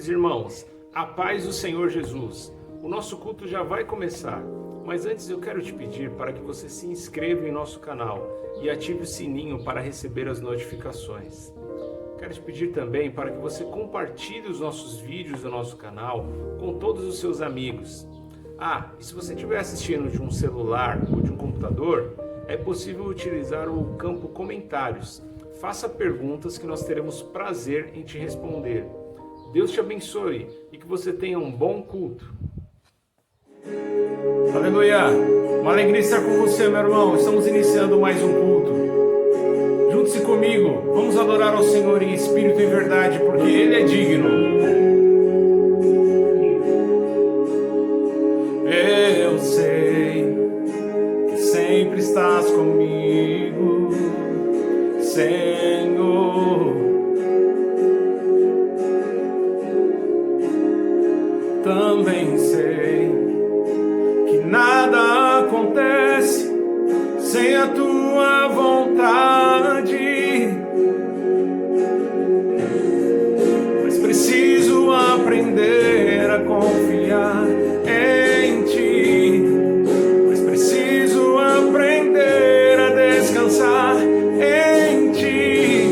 queridos irmãos, a paz do Senhor Jesus. O nosso culto já vai começar, mas antes eu quero te pedir para que você se inscreva em nosso canal e ative o sininho para receber as notificações. Quero te pedir também para que você compartilhe os nossos vídeos do nosso canal com todos os seus amigos. E se você estiver assistindo de um celular ou de um computador, é possível utilizar o campo comentários. Faça perguntas que nós teremos prazer em te responder. Deus te abençoe e que você tenha um bom culto. Aleluia! Uma alegria estar com você, meu irmão. Estamos iniciando mais um culto. Junte-se comigo. Vamos adorar ao Senhor em espírito e verdade, porque Ele é digno. Eu sei que sempre estás comigo, Senhor. Também sei que nada acontece sem a tua vontade, mas preciso aprender a confiar em ti, mas preciso aprender a descansar em ti.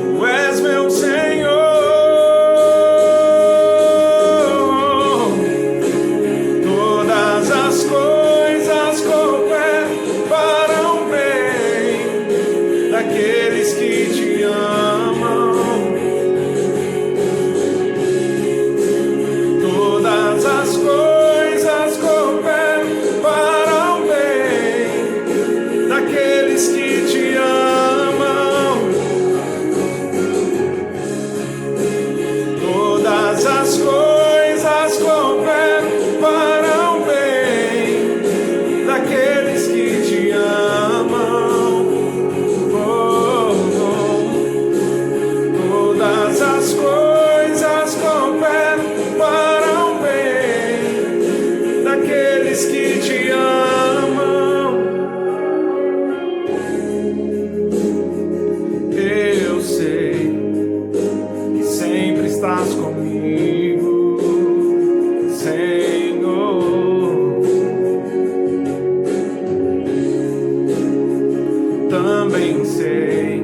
Tu és meu Senhor. Todas as coisas cooperam para o bem daqueles que te amam. Todas as coisas cooperam para o bem daqueles que te amam. Todas as coisas cooperam para o bem daqueles que te amam. Todas as coisas cooperam para o bem daqueles que te amam. Eu sei que sempre estás comigo, Senhor. Também sei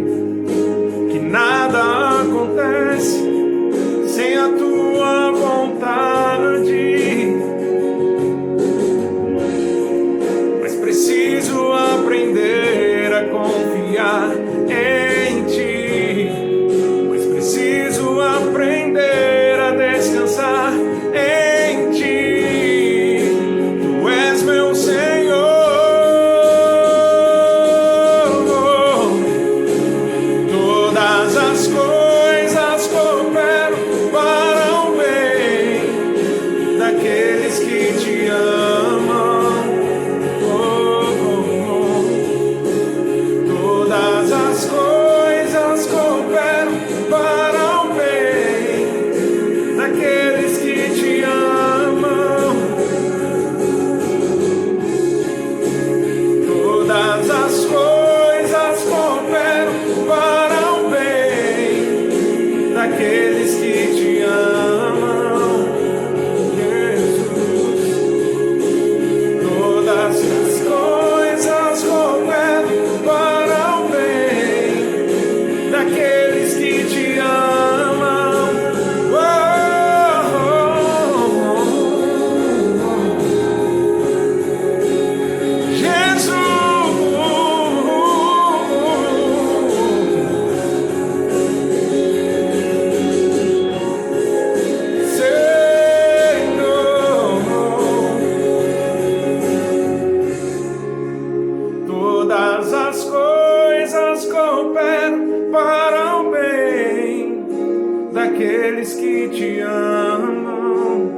que nada acontece sem a tua vontade, mas preciso aprender a confiar em ti, mas preciso aprender a descansar em ti. Tu és meu Senhor. Todas as coisas cooperam para o bem daqueles que te amam. Todas as coisas cooperam para o bem daqueles que te amam. Todas as coisas cooperam para o bem daqueles que te amam, Jesus. Todas as coisas cooperam para o bem daqueles que te amam. Jesus. Todas as coisas cooperam para o bem daqueles que te amam.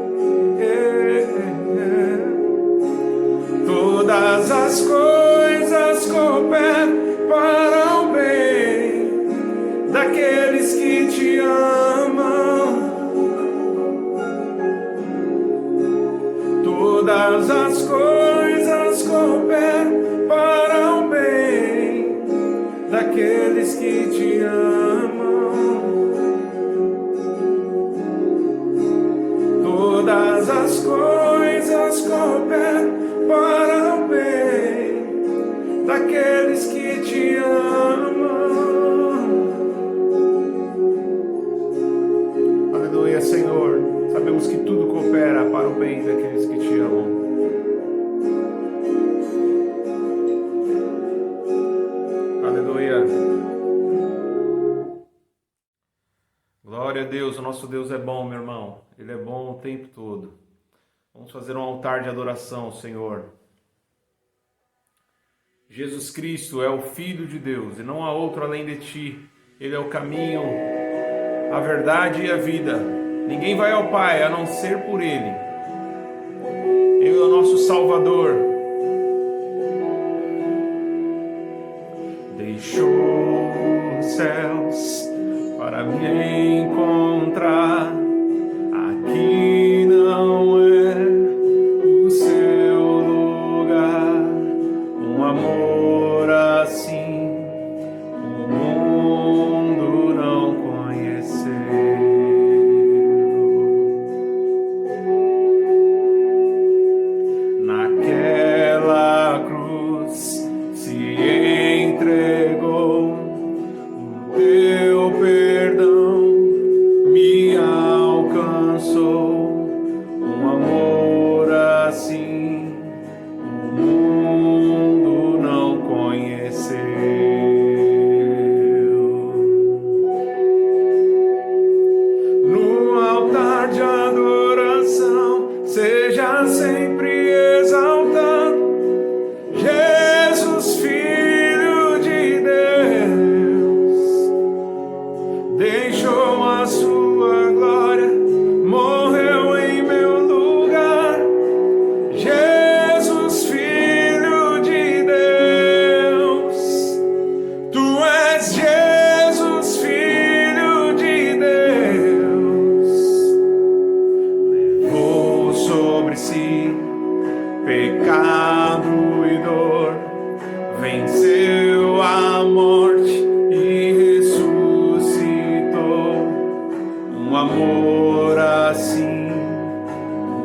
Todas as coisas cooperam para o bem daqueles que te amam. Todas as coisas cooperam para o bem daqueles que te amam. coopera para o bem daqueles que te amam. Aleluia, Senhor. Sabemos que tudo coopera para o bem daqueles que te amam. Aleluia. Glória a Deus, o nosso Deus é bom, meu irmão. Ele é bom o tempo todo. Vamos fazer um altar de adoração, Senhor. Jesus Cristo é o Filho de Deus e não há outro além de ti. Ele é o caminho, a verdade e a vida. Ninguém vai ao Pai a não ser por Ele. Ele é o nosso Salvador. Deixou os céus para me encontrar. Aqui não é o seu lugar. Um amor assim o mundo não conheceu. Naquela cruz se entregou, o teu perdão me alcançou. Um amor assim o mundo não conheceu. No altar de adoração, seja sempre exaltado, Jesus, Filho de Deus, deixou a sua glória, morreu em meu lugar. Jesus, Filho de Deus, tu és Jesus, Filho de Deus, levou sobre si pecado e dor, venceu a morte e ressuscitou. Um amor assim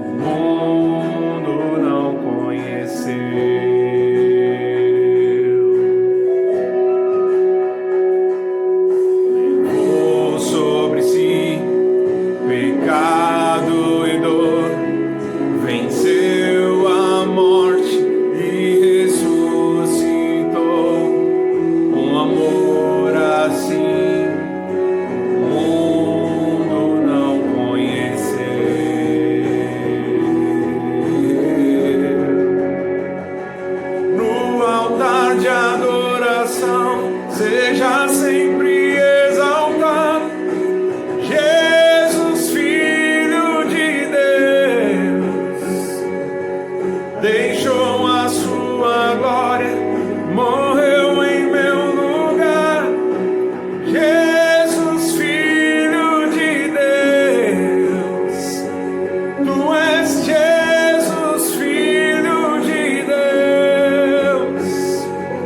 o mundo não conheceu. Levou sobre si pecado e dor, venceu a morte e ressuscitou. Um amor assim o mundo não conheceu. No altar de adoração, seja sempre exaltado, Jesus, Filho de Deus, deixou a sua glória, morreu em meu lugar. Jesus, Filho de Deus, tu és Jesus, Filho de Deus,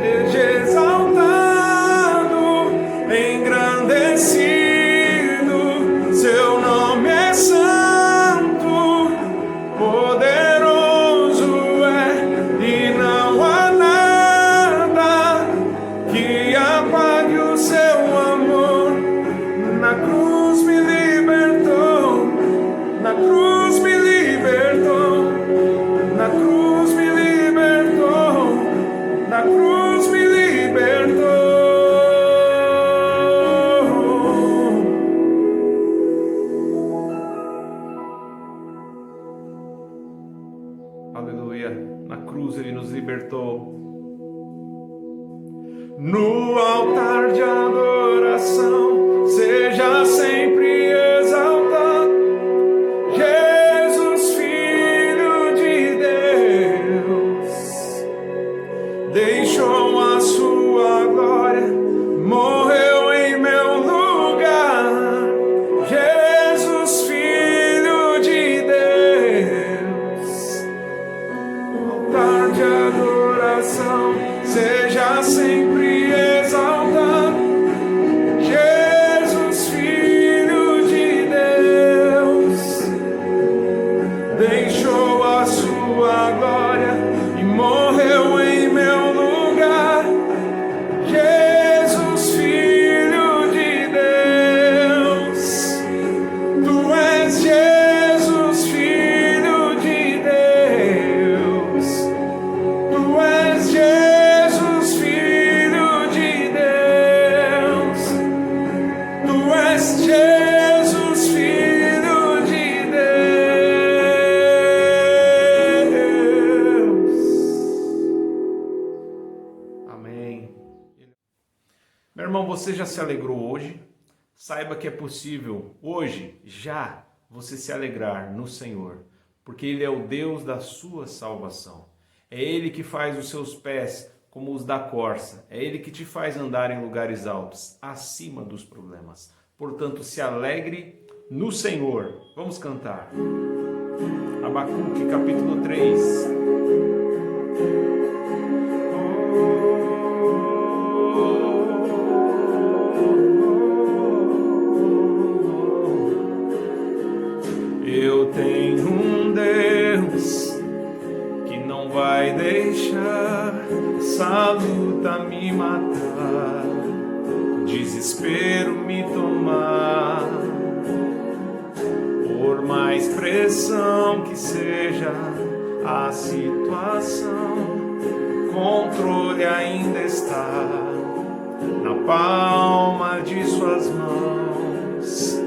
seja exaltado, engrandecido, seu nome é santo, poderoso é, e não há nada que apague o seu amor. Na cruz me libertou, na cruz me libertou, na cruz me libertou, na cruz me libertou. Aleluia, na cruz ele nos libertou. No altar de adoração, seja sempre exaltado, Jesus, Filho de Deus, deixou a sua glória, morreu em meu lugar. Jesus, Filho de Deus, altar de adoração, seja sempre exaltado, Jesus. és Jesus, Filho de Deus. Tu és Jesus, Filho de Deus. Tu és Jesus, Filho de Deus. Amém. Meu irmão, você já se alegrou hoje? Saiba que é possível hoje, já, você se alegrar no Senhor, porque Ele é o Deus da sua salvação. É Ele que faz os seus pés como os da corça. É Ele que te faz andar em lugares altos, acima dos problemas. Portanto, se alegre no Senhor. Vamos cantar. Abacuque, capítulo 3. Eu tenho um Deus que não vai deixar essa luta me matar, desespero me tomar. Por mais pressão que seja a situação, controle ainda está na palma de suas mãos.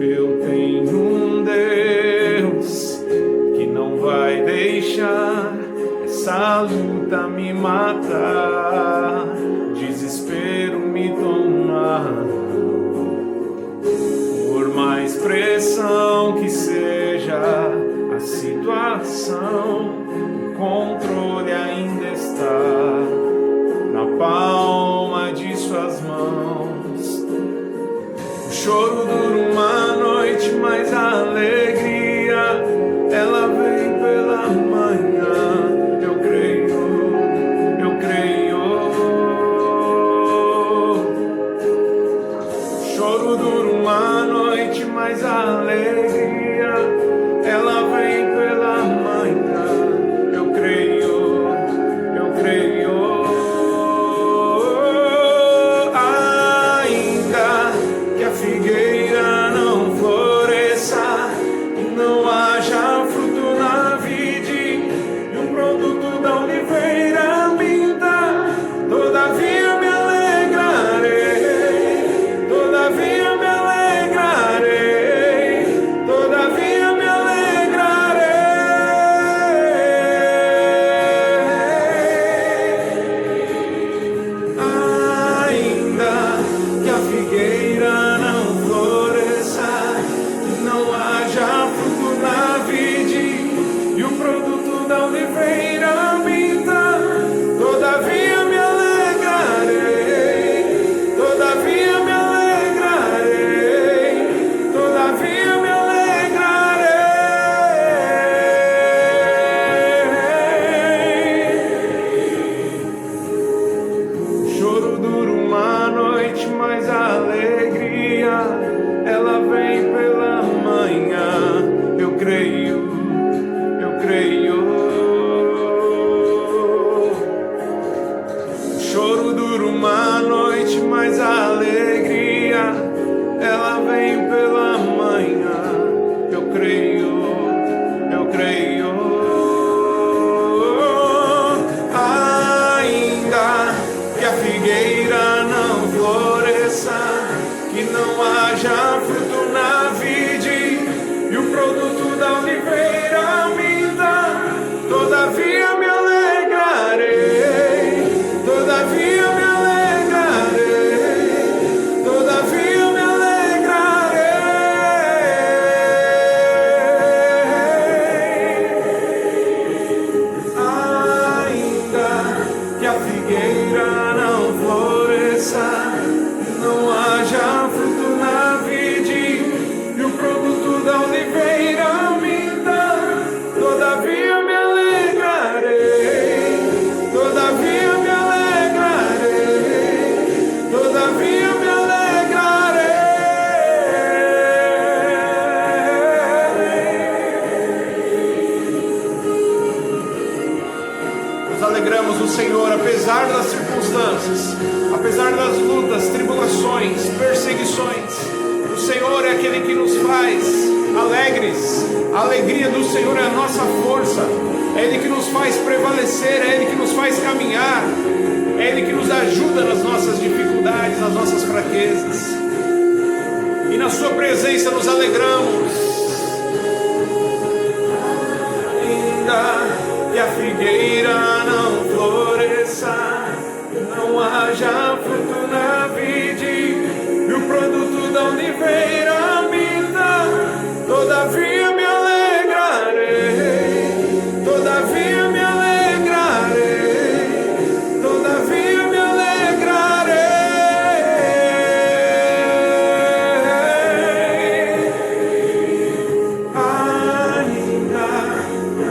Eu tenho um Deus que não vai deixar essa luta me matar, desespero me tomar. Por mais pressão que seja a situação, o controle ainda está na palma de suas mãos. O choro dura uma noite, mas a alegria ela vem pela manhã. Eu creio, eu creio. O choro dura uma noite, mas a alegria ela vem pela manhã. Eu creio, eu creio. Ainda que a figueira não floresça e não haja fruto na vide e o produto da oliveira minta, todavia me alegrarei, todavia me alegrarei, todavia me alegrarei. Ainda que a figueira não floresça e não haja fruto na vide e o produto da oliveira minta, todavia me alegrarei, todavia me alegrarei, todavia me alegrarei. O choro dura uma noite, mas a alegria ela vem pela manhã. Eu creio, eu creio. O choro dura uma noite, mas a alegria ela vem pela manhã. Eu creio, eu creio. Ainda que a figueira não floresça, que não haja fruto na vide e o produto da oliveira minta, todavia me alegrarei, todavia me alegrarei, todavia me alegrarei. Ainda que a figueira não floresça, não haja fruto na vide e o produto da oliveira minta, todavia me alegrarei, todavia me alegrarei, todavia me alegrarei. Nos alegramos no Senhor, apesar das circunstâncias, apesar das lutas, tribulações, perseguições. O Senhor é aquele que nos faz alegres. A alegria do Senhor é a nossa força. É Ele que nos faz prevalecer, é Ele que nos faz caminhar, é Ele que nos ajuda nas nossas dificuldades, nas nossas fraquezas. E na Sua presença nos alegramos. Ainda que a figueira não floresça, não haja fruto na vide, e o produto da oliveira minta, todavia me alegrarei, todavia me alegrarei, todavia me alegrarei.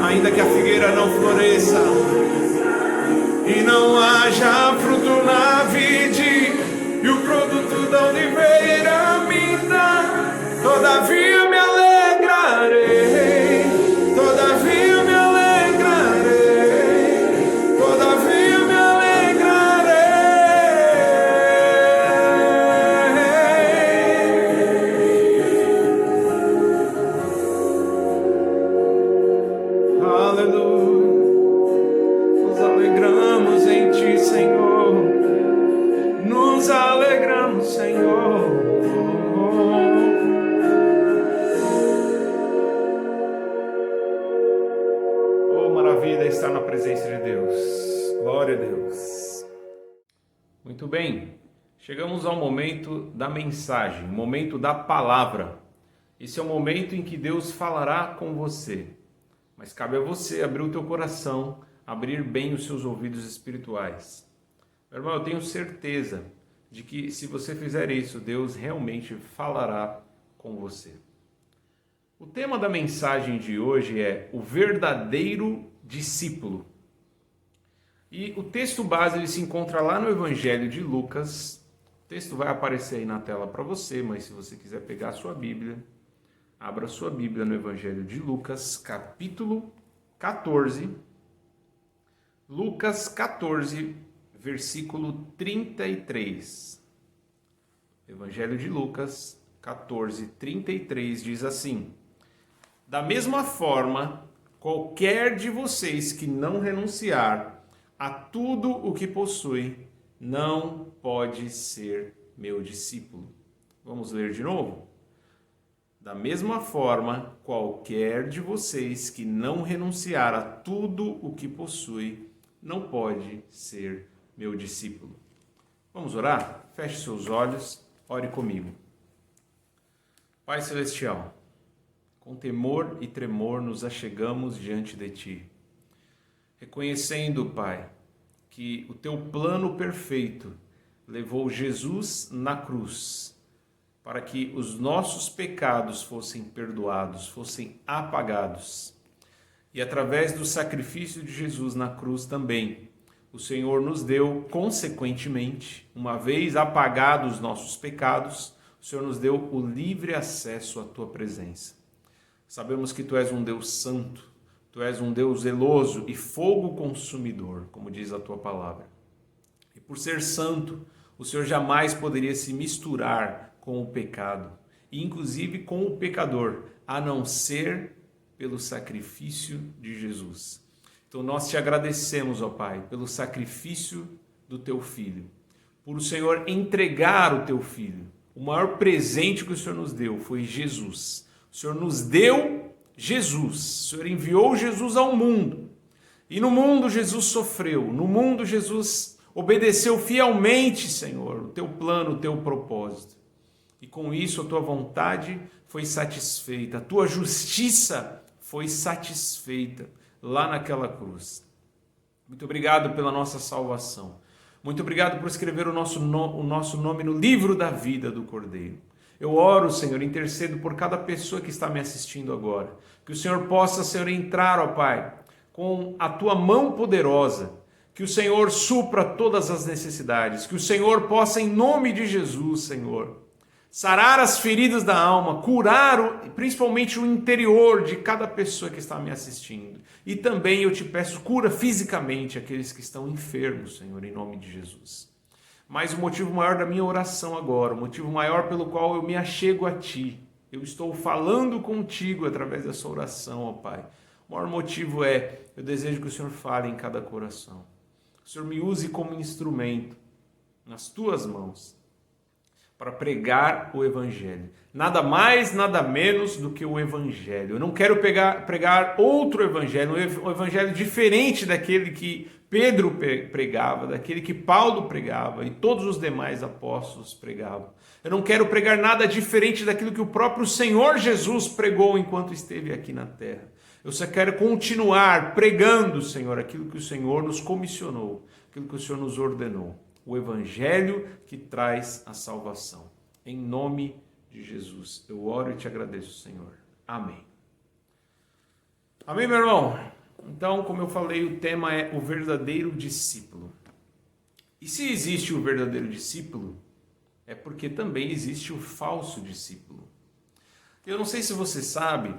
Ainda que a figueira não floresça e não haja fruto na vide, e o produto da oliveira minta, todavia me alegrarei, todavia me alegrarei, todavia me alegrarei. Aleluia. Nos alegramos em Ti, Senhor. Nos alegramos, Senhor. Oh, maravilha estar na presença de Deus. Glória a Deus. Muito bem, chegamos ao momento da mensagem, o momento da palavra. Esse é o momento em que Deus falará com você. Mas cabe a você abrir o teu coração, abrir bem os seus ouvidos espirituais. Meu irmão, eu tenho certeza de que se você fizer isso, Deus realmente falará com você. O tema da mensagem de hoje é o verdadeiro discípulo. E o texto base ele se encontra lá no Evangelho de Lucas. O texto vai aparecer aí na tela para você, mas se você quiser pegar a sua Bíblia, abra a sua Bíblia no Evangelho de Lucas, capítulo 14. Lucas 14, versículo 33. Evangelho de Lucas 14, 33 diz assim: da mesma forma, qualquer de vocês que não renunciar a tudo o que possui, não pode ser meu discípulo. Vamos ler de novo? Da mesma forma, qualquer de vocês que não renunciar a tudo o que possui, não pode ser meu discípulo. Vamos orar? Feche seus olhos, ore comigo. Pai Celestial, com temor e tremor nos achegamos diante de Ti, reconhecendo, Pai, que o Teu plano perfeito levou Jesus na cruz, para que os nossos pecados fossem perdoados, fossem apagados. E através do sacrifício de Jesus na cruz também, o Senhor nos deu, consequentemente, uma vez apagados os nossos pecados, o Senhor nos deu o livre acesso à Tua presença. Sabemos que Tu és um Deus santo, Tu és um Deus zeloso e fogo consumidor, como diz a Tua palavra. E por ser santo, o Senhor jamais poderia se misturar com o pecado, e inclusive com o pecador, a não ser pelo sacrifício de Jesus. Então nós te agradecemos, ó Pai, pelo sacrifício do Teu Filho, por o Senhor entregar o Teu Filho. O maior presente que o Senhor nos deu foi Jesus. O Senhor nos deu Jesus, o Senhor enviou Jesus ao mundo, e no mundo Jesus sofreu, no mundo Jesus obedeceu fielmente, Senhor, o Teu plano, o Teu propósito. E com isso a Tua vontade foi satisfeita, a Tua justiça foi satisfeita lá naquela cruz. Muito obrigado pela nossa salvação. Muito obrigado por escrever o nosso nome no livro da vida do Cordeiro. Eu oro, Senhor, intercedo por cada pessoa que está me assistindo agora. Que o Senhor possa, Senhor, entrar, ó Pai, com a Tua mão poderosa. Que o Senhor supra todas as necessidades. Que o Senhor possa, em nome de Jesus, Senhor, sarar as feridas da alma, curar principalmente o interior de cada pessoa que está me assistindo. E também eu te peço, cura fisicamente aqueles que estão enfermos, Senhor, em nome de Jesus. Mas o motivo maior da minha oração agora, o motivo maior pelo qual eu me achego a Ti, eu estou falando contigo através dessa oração, ó Pai. O maior motivo é, eu desejo que o Senhor fale em cada coração. Que o Senhor me use como instrumento nas Tuas mãos para pregar o Evangelho. Nada mais, nada menos do que o Evangelho. Eu não quero pregar outro Evangelho, um Evangelho diferente daquele que Pedro pregava, daquele que Paulo pregava e todos os demais apóstolos pregavam. Eu não quero pregar nada diferente daquilo que o próprio Senhor Jesus pregou enquanto esteve aqui na terra. Eu só quero continuar pregando, Senhor, aquilo que o Senhor nos comissionou, aquilo que o Senhor nos ordenou. O Evangelho que traz a salvação. Em nome de Jesus, eu oro e te agradeço, Senhor. Amém. Amém, meu irmão? Então, como eu falei, o tema é o verdadeiro discípulo. E se existe o verdadeiro discípulo, é porque também existe o falso discípulo. Eu não sei se você sabe,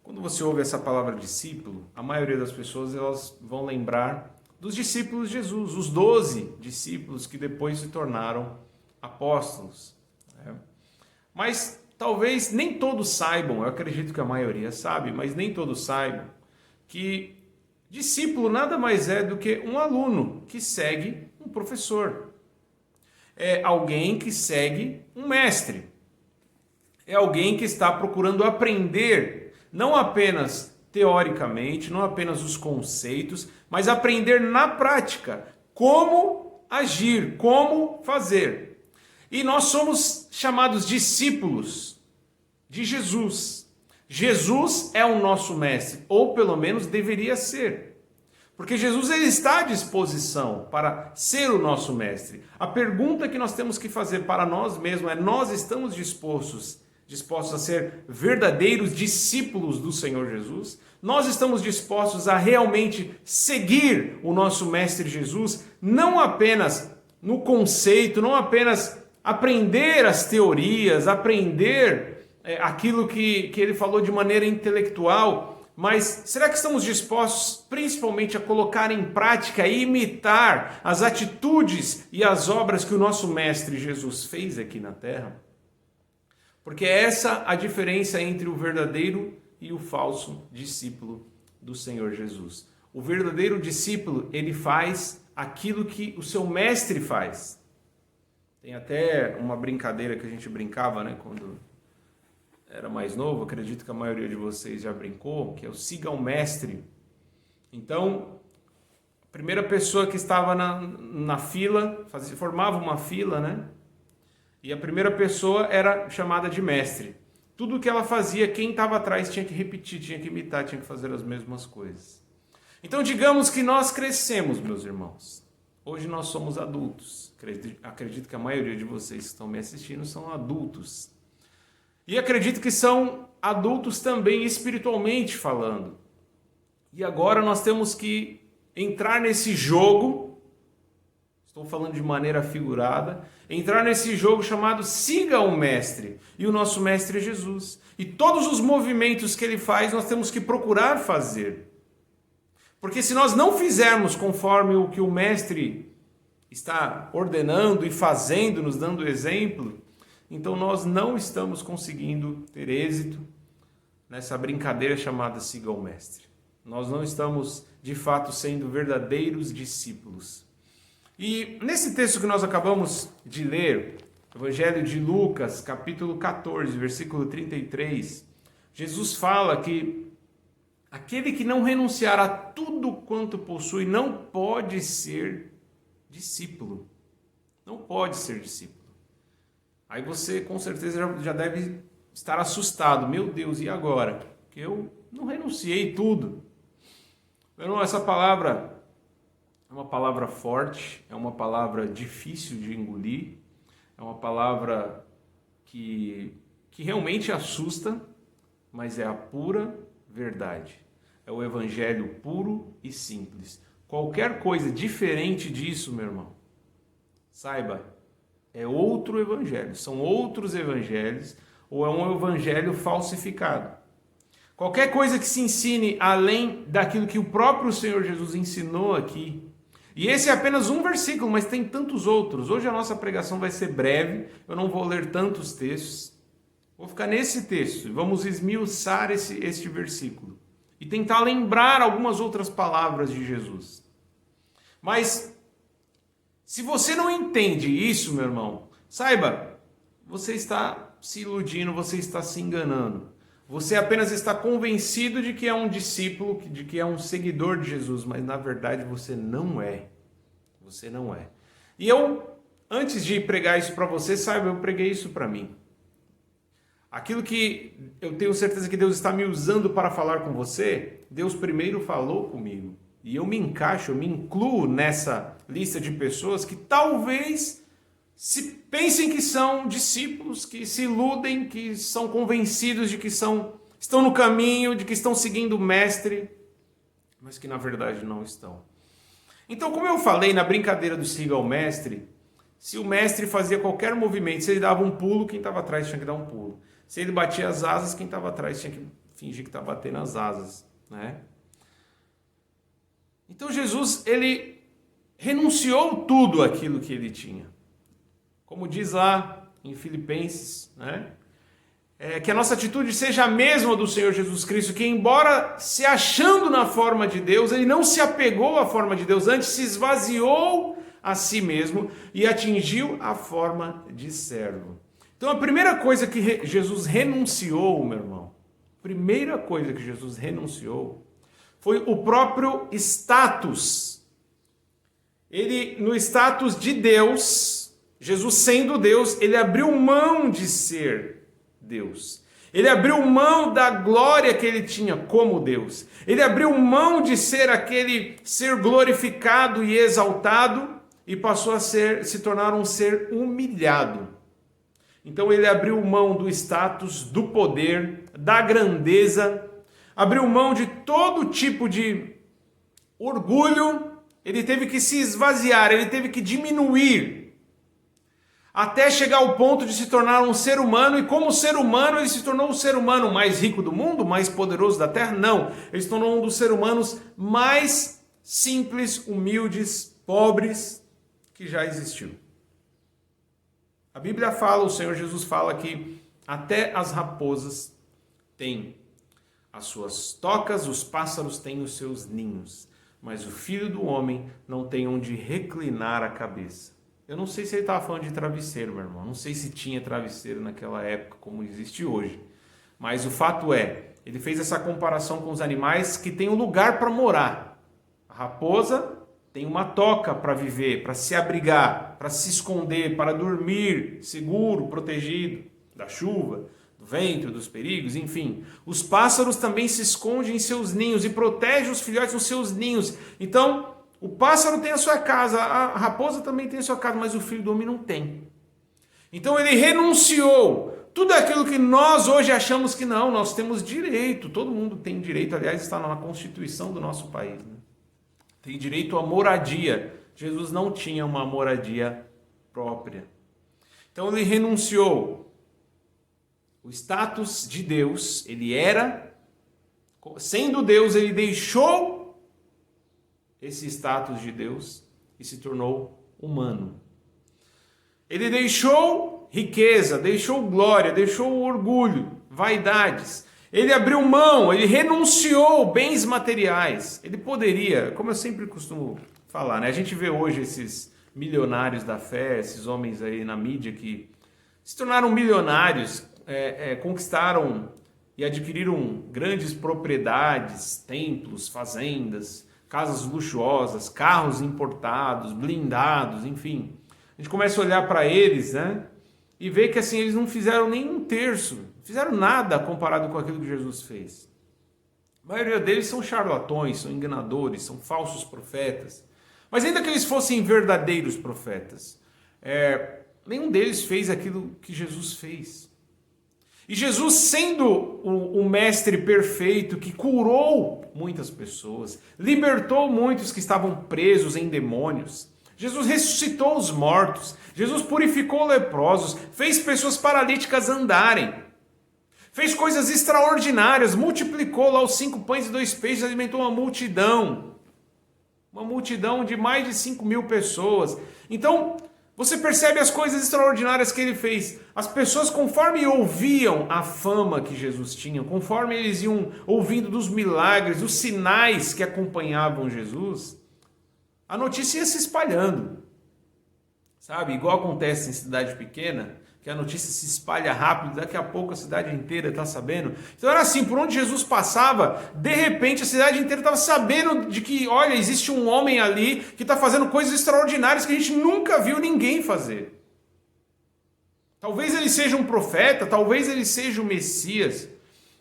quando você ouve essa palavra discípulo, a maioria das pessoas elas vão lembrar dos discípulos de Jesus, os 12 discípulos que depois se tornaram apóstolos. Mas talvez nem todos saibam, eu acredito que a maioria sabe, mas nem todos saibam, que discípulo nada mais é do que um aluno que segue um professor. É alguém que segue um mestre. É alguém que está procurando aprender, não apenas teoricamente, não apenas os conceitos, mas aprender na prática como agir, como fazer. E nós somos chamados discípulos de Jesus. Jesus é o nosso mestre, ou pelo menos deveria ser. Porque Jesus ele está à disposição para ser o nosso mestre. A pergunta que nós temos que fazer para nós mesmos é: nós estamos dispostos a ser verdadeiros discípulos do Senhor Jesus? Nós estamos dispostos a realmente seguir o nosso Mestre Jesus, não apenas no conceito, não apenas aprender as teorias, aprender aquilo que ele falou de maneira intelectual, mas será que estamos dispostos principalmente a colocar em prática e imitar as atitudes e as obras que o nosso Mestre Jesus fez aqui na terra? Porque é essa a diferença entre o verdadeiro e o falso discípulo do Senhor Jesus. O verdadeiro discípulo, ele faz aquilo que o seu mestre faz. Tem até uma brincadeira que a gente brincava, né, quando era mais novo, acredito que a maioria de vocês já brincou, que é o siga o mestre. Então, a primeira pessoa que estava na fila, formava uma fila, né? E a primeira pessoa era chamada de mestre. Tudo o que ela fazia, quem estava atrás tinha que repetir, tinha que imitar, tinha que fazer as mesmas coisas. Então, digamos que nós crescemos, meus irmãos. Hoje nós somos adultos. Acredito que a maioria de vocês que estão me assistindo são adultos. E acredito que são adultos também espiritualmente falando. E agora nós temos que entrar nesse jogo, estou falando de maneira figurada, entrar nesse jogo chamado siga o mestre. E o nosso mestre é Jesus. E todos os movimentos que ele faz, nós temos que procurar fazer. Porque se nós não fizermos conforme o que o mestre está ordenando e fazendo, nos dando exemplo, então nós não estamos conseguindo ter êxito nessa brincadeira chamada siga o mestre. Nós não estamos, de fato, sendo verdadeiros discípulos. E nesse texto que nós acabamos de ler, Evangelho de Lucas, capítulo 14, versículo 33, Jesus fala que aquele que não renunciar a tudo quanto possui não pode ser discípulo. Não pode ser discípulo. Aí você com certeza já deve estar assustado. Meu Deus, e agora? Porque eu não renunciei tudo. Meu irmão, essa palavra é uma palavra forte, é uma palavra difícil de engolir, é uma palavra que realmente assusta, mas é a pura verdade. É o evangelho puro e simples. Qualquer coisa diferente disso, meu irmão, saiba, é outro evangelho, são outros evangelhos, ou é um evangelho falsificado. Qualquer coisa que se ensine além daquilo que o próprio Senhor Jesus ensinou aqui, E esse é apenas um versículo, mas tem tantos outros. Hoje a nossa pregação vai ser breve, eu não vou ler tantos textos. Vou ficar nesse texto e vamos esmiuçar este versículo e tentar lembrar algumas outras palavras de Jesus. Mas, se você não entende isso, meu irmão, saiba, você está se iludindo, você está se enganando. Você apenas está convencido de que é um discípulo, de que é um seguidor de Jesus, mas na verdade você não é. Você não é. E eu, antes de pregar isso para você, saiba, eu preguei isso para mim. Aquilo que eu tenho certeza que Deus está me usando para falar com você, Deus primeiro falou comigo. E eu me encaixo, eu me incluo nessa lista de pessoas que talvez pensem que são discípulos, que se iludem, que são convencidos de que estão no caminho, de que estão seguindo o mestre, mas que na verdade não estão. Então, como eu falei na brincadeira do siga ao mestre, se o mestre fazia qualquer movimento, se ele dava um pulo, quem estava atrás tinha que dar um pulo. Se ele batia as asas, quem estava atrás tinha que fingir que estava batendo as asas, né? Então Jesus, ele renunciou tudo aquilo que ele tinha. Como diz lá em Filipenses, né? Que a nossa atitude seja a mesma do Senhor Jesus Cristo, que embora se achando na forma de Deus, ele não se apegou à forma de Deus, antes se esvaziou a si mesmo e atingiu a forma de servo. Então a primeira coisa que Jesus renunciou, meu irmão, primeira coisa que Jesus renunciou foi o próprio status. Ele, no status de Deus, Jesus sendo Deus, ele abriu mão de ser Deus. Ele abriu mão da glória que ele tinha como Deus. Ele abriu mão de ser aquele ser glorificado e exaltado e passou a se tornar um ser humilhado. Então ele abriu mão do status, do poder, da grandeza, abriu mão de todo tipo de orgulho, ele teve que se esvaziar, ele teve que diminuir, até chegar ao ponto de se tornar um ser humano, e como ser humano ele se tornou o ser humano mais rico do mundo, mais poderoso da terra? Não, ele se tornou um dos seres humanos mais simples, humildes, pobres que já existiu. A Bíblia fala, o Senhor Jesus fala que até as raposas têm as suas tocas, os pássaros têm os seus ninhos, mas o Filho do Homem não tem onde reclinar a cabeça. Eu não sei se ele estava falando de travesseiro, meu irmão, não sei se tinha travesseiro naquela época como existe hoje, mas o fato é, ele fez essa comparação com os animais que têm um lugar para morar. A raposa tem uma toca para viver, para se abrigar, para se esconder, para dormir seguro, protegido da chuva, do vento, dos perigos, enfim. Os pássaros também se escondem em seus ninhos e protegem os filhotes nos seus ninhos. Então, o pássaro tem a sua casa, a raposa também tem a sua casa, mas o Filho do Homem não tem. Então ele renunciou tudo aquilo que nós hoje achamos que não, nós temos direito, todo mundo tem direito, aliás, está na Constituição do nosso país, né? Tem direito à moradia. Jesus não tinha uma moradia própria. Então ele renunciou. O status de Deus, ele era, sendo Deus, ele deixou esse status de Deus e se tornou humano. Ele deixou riqueza, deixou glória, deixou orgulho, vaidades. Ele abriu mão, ele renunciou bens materiais. Ele poderia, como eu sempre costumo falar, né? A gente vê hoje esses milionários da fé, esses homens aí na mídia que se tornaram milionários, conquistaram e adquiriram grandes propriedades, templos, fazendas, casas luxuosas, carros importados, blindados, enfim. A gente começa a olhar para eles, né? E ver que assim, eles não fizeram nem um terço, não fizeram nada comparado com aquilo que Jesus fez. A maioria deles são charlatões, são enganadores, são falsos profetas. Mas ainda que eles fossem verdadeiros profetas, nenhum deles fez aquilo que Jesus fez. E Jesus, sendo o mestre perfeito que curou muitas pessoas, libertou muitos que estavam presos em demônios, Jesus ressuscitou os mortos, Jesus purificou leprosos, fez pessoas paralíticas andarem, fez coisas extraordinárias, multiplicou lá os 5 pães e 2 peixes, alimentou uma multidão. Uma multidão de mais de 5.000 pessoas. Então, você percebe as coisas extraordinárias que ele fez. As pessoas, conforme ouviam a fama que Jesus tinha, conforme eles iam ouvindo dos milagres, dos sinais que acompanhavam Jesus, a notícia ia se espalhando. Sabe, igual acontece em cidade pequena, que a notícia se espalha rápido, daqui a pouco a cidade inteira está sabendo. Então era assim, por onde Jesus passava, de repente a cidade inteira estava sabendo de que, olha, existe um homem ali que está fazendo coisas extraordinárias que a gente nunca viu ninguém fazer. Talvez ele seja um profeta, talvez ele seja o Messias.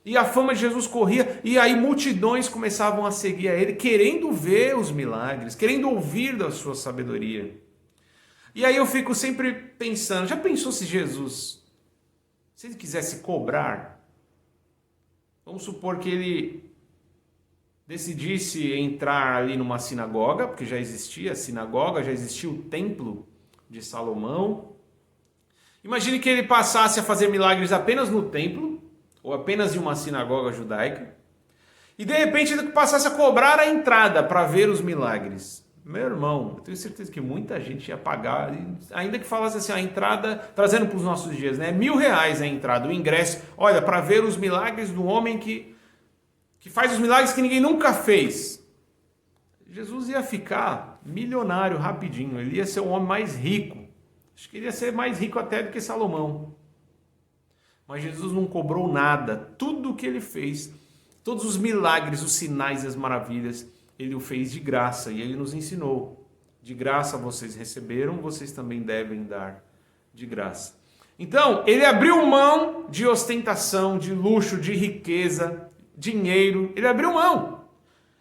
E a fama de Jesus corria, e aí multidões começavam a seguir a ele, querendo ver os milagres, querendo ouvir da sua sabedoria. E aí eu fico sempre pensando, já pensou se Jesus, se ele quisesse cobrar, vamos supor que ele decidisse entrar ali numa sinagoga, porque já existia a sinagoga, já existia o templo de Salomão. Imagine que ele passasse a fazer milagres apenas no templo, ou apenas em uma sinagoga judaica, e de repente ele passasse a cobrar a entrada para ver os milagres. Meu irmão, eu tenho certeza que muita gente ia pagar, ainda que falasse assim, a entrada, trazendo para os nossos dias, né? R$1.000 a entrada, o ingresso, olha, para ver os milagres do homem que faz os milagres que ninguém nunca fez. Jesus ia ficar milionário rapidinho, ele ia ser o homem mais rico. Acho que ele ia ser mais rico até do que Salomão. Mas Jesus não cobrou nada, tudo o que ele fez, todos os milagres, os sinais e as maravilhas, ele o fez de graça e ele nos ensinou. De graça vocês receberam, vocês também devem dar de graça. Então, ele abriu mão de ostentação, de luxo, de riqueza, dinheiro. Ele abriu mão.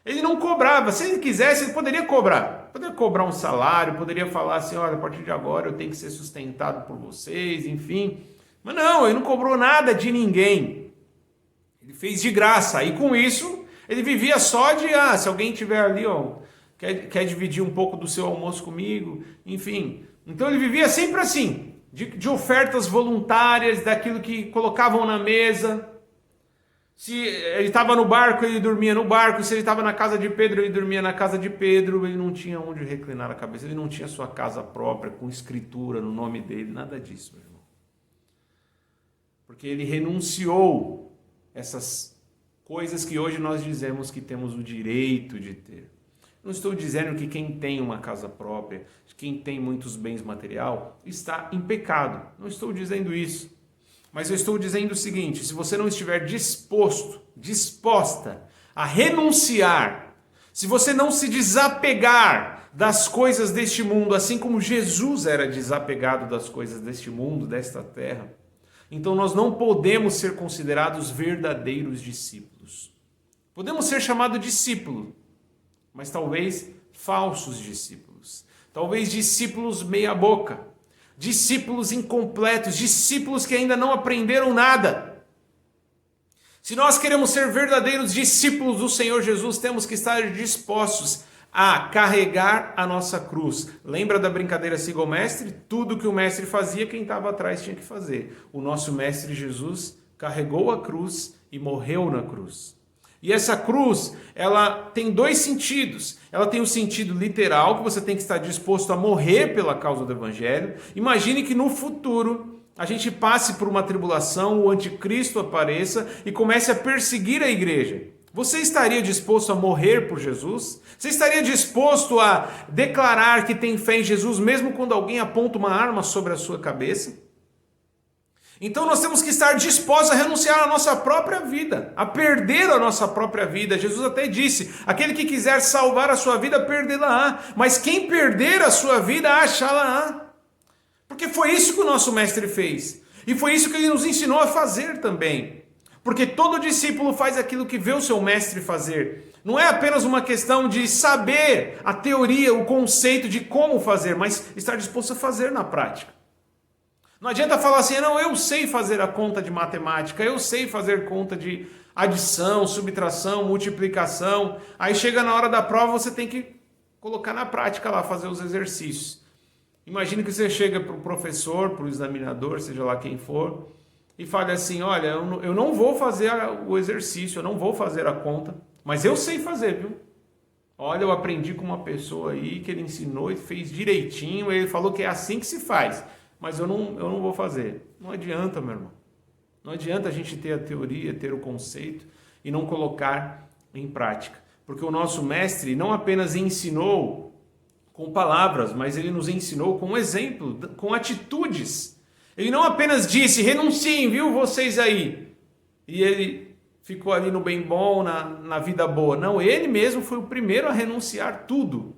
Ele não cobrava. Se ele quisesse, ele poderia cobrar. Poderia cobrar um salário, poderia falar assim, olha, a partir de agora eu tenho que ser sustentado por vocês, enfim. Mas não, ele não cobrou nada de ninguém. Ele fez de graça. E com isso, ele vivia só de, se alguém tiver ali, quer dividir um pouco do seu almoço comigo, enfim. Então ele vivia sempre assim, de ofertas voluntárias, daquilo que colocavam na mesa. Se ele estava no barco, ele dormia no barco. Se ele estava na casa de Pedro, ele dormia na casa de Pedro. Ele não tinha onde reclinar a cabeça, ele não tinha sua casa própria, com escritura no nome dele, nada disso, meu irmão. Porque ele renunciou essas coisas que hoje nós dizemos que temos o direito de ter. Não estou dizendo que quem tem uma casa própria, quem tem muitos bens material, está em pecado. Não estou dizendo isso. Mas eu estou dizendo o seguinte, se você não estiver disposta a renunciar, se você não se desapegar das coisas deste mundo, assim como Jesus era desapegado das coisas deste mundo, desta terra, então nós não podemos ser considerados verdadeiros discípulos. Podemos ser chamados discípulo, mas talvez falsos discípulos. Talvez discípulos meia boca. Discípulos incompletos. Discípulos que ainda não aprenderam nada. Se nós queremos ser verdadeiros discípulos do Senhor Jesus, temos que estar dispostos a carregar a nossa cruz. Lembra da brincadeira siga o mestre? Tudo que o mestre fazia, quem estava atrás tinha que fazer. O nosso mestre Jesus carregou a cruz e morreu na cruz. E essa cruz, ela tem dois sentidos. Ela tem o sentido literal, que você tem que estar disposto a morrer pela causa do evangelho. Imagine que no futuro a gente passe por uma tribulação, o anticristo apareça e comece a perseguir a igreja. Você estaria disposto a morrer por Jesus? Você estaria disposto a declarar que tem fé em Jesus, mesmo quando alguém aponta uma arma sobre a sua cabeça? Então nós temos que estar dispostos a renunciar à nossa própria vida, a perder a nossa própria vida. Jesus até disse, aquele que quiser salvar a sua vida, perdê-la-á. Mas quem perder a sua vida, achá-la-á. Porque foi isso que o nosso mestre fez. E foi isso que ele nos ensinou a fazer também. Porque todo discípulo faz aquilo que vê o seu mestre fazer. Não é apenas uma questão de saber a teoria, o conceito de como fazer, mas estar disposto a fazer na prática. Não adianta falar assim, não, eu sei fazer a conta de matemática, eu sei fazer conta de adição, subtração, multiplicação. Aí chega na hora da prova, você tem que colocar na prática lá, fazer os exercícios. Imagine que você chega para o professor, para o examinador, seja lá quem for, e fale assim, olha, eu não vou fazer o exercício, eu não vou fazer a conta, mas eu sei fazer, viu? Olha, eu aprendi com uma pessoa aí que ele ensinou e fez direitinho, ele falou que é assim que se faz, mas eu não vou fazer. Não adianta, meu irmão. Não adianta a gente ter a teoria, ter o conceito e não colocar em prática. Porque o nosso mestre não apenas ensinou com palavras, mas ele nos ensinou com exemplo, com atitudes. Ele não apenas disse, renunciem, viu, vocês aí. E ele ficou ali no bem bom, na vida boa. Não, ele mesmo foi o primeiro a renunciar tudo.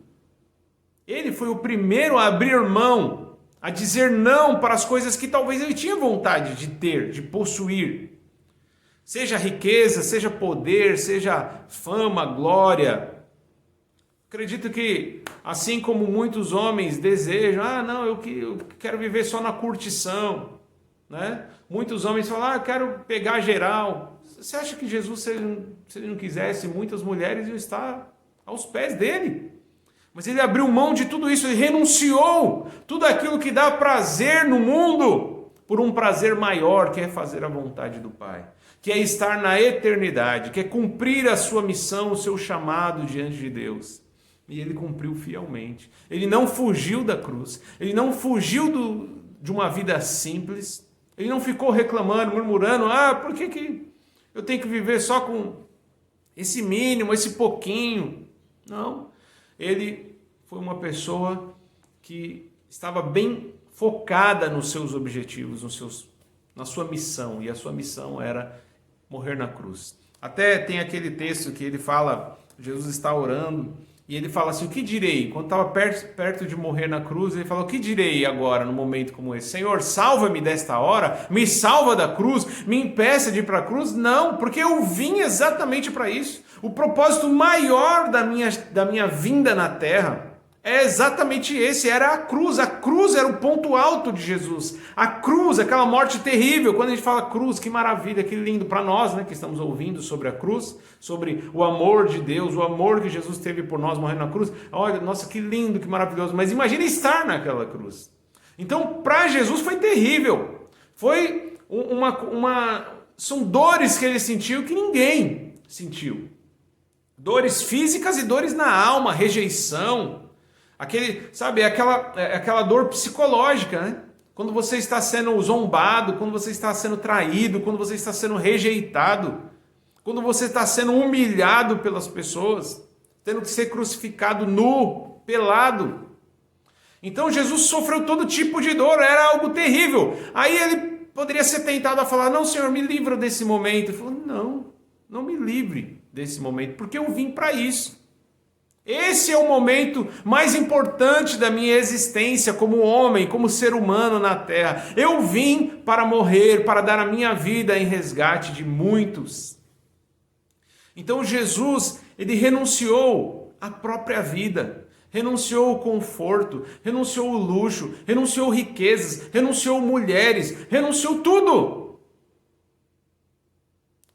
Ele foi o primeiro a abrir mão, a dizer não para as coisas que talvez ele tinha vontade de ter, de possuir. Seja riqueza, seja poder, seja fama, glória. Acredito que, assim como muitos homens desejam, não, eu quero viver só na curtição, né? Muitos homens falam, eu quero pegar geral. Você acha que Jesus, se ele não quisesse, muitas mulheres iam estar aos pés dele? Mas ele abriu mão de tudo isso, ele renunciou tudo aquilo que dá prazer no mundo, por um prazer maior, que é fazer a vontade do Pai, que é estar na eternidade, que é cumprir a sua missão, o seu chamado diante de Deus. E ele cumpriu fielmente. Ele não fugiu da cruz, ele não fugiu de uma vida simples, ele não ficou reclamando, murmurando, por que eu tenho que viver só com esse mínimo, esse pouquinho? Não. Ele foi uma pessoa que estava bem focada nos seus objetivos, na sua missão, e a sua missão era morrer na cruz. Até tem aquele texto que ele fala, Jesus está orando, e ele fala assim, o que direi? Quando estava perto de morrer na cruz, ele falou, o que direi agora, num momento como esse? Senhor, salva-me desta hora, me salva da cruz, me impeça de ir para a cruz? Não, porque eu vim exatamente para isso. O propósito maior da minha vinda na terra é exatamente esse, era a cruz. A cruz era o ponto alto de Jesus. A cruz, aquela morte terrível. Quando a gente fala cruz, que maravilha, que lindo para nós, né, que estamos ouvindo sobre a cruz, sobre o amor de Deus, o amor que Jesus teve por nós morrendo na cruz. Olha, nossa, que lindo, que maravilhoso. Mas imagina estar naquela cruz. Então, para Jesus foi terrível. Foi são dores que ele sentiu que ninguém sentiu. Dores físicas e dores na alma, rejeição. Aquela dor psicológica, né? Quando você está sendo zombado, quando você está sendo traído, quando você está sendo rejeitado, quando você está sendo humilhado pelas pessoas, tendo que ser crucificado nu, pelado. Então Jesus sofreu todo tipo de dor, era algo terrível. Aí ele poderia ser tentado a falar, não, Senhor, me livra desse momento. Ele falou, não me livre desse momento, porque eu vim para isso. Esse é o momento mais importante da minha existência como homem, como ser humano na terra. Eu vim para morrer, para dar a minha vida em resgate de muitos. Então Jesus, ele renunciou à própria vida, renunciou o conforto, renunciou o luxo, renunciou riquezas, renunciou mulheres, renunciou tudo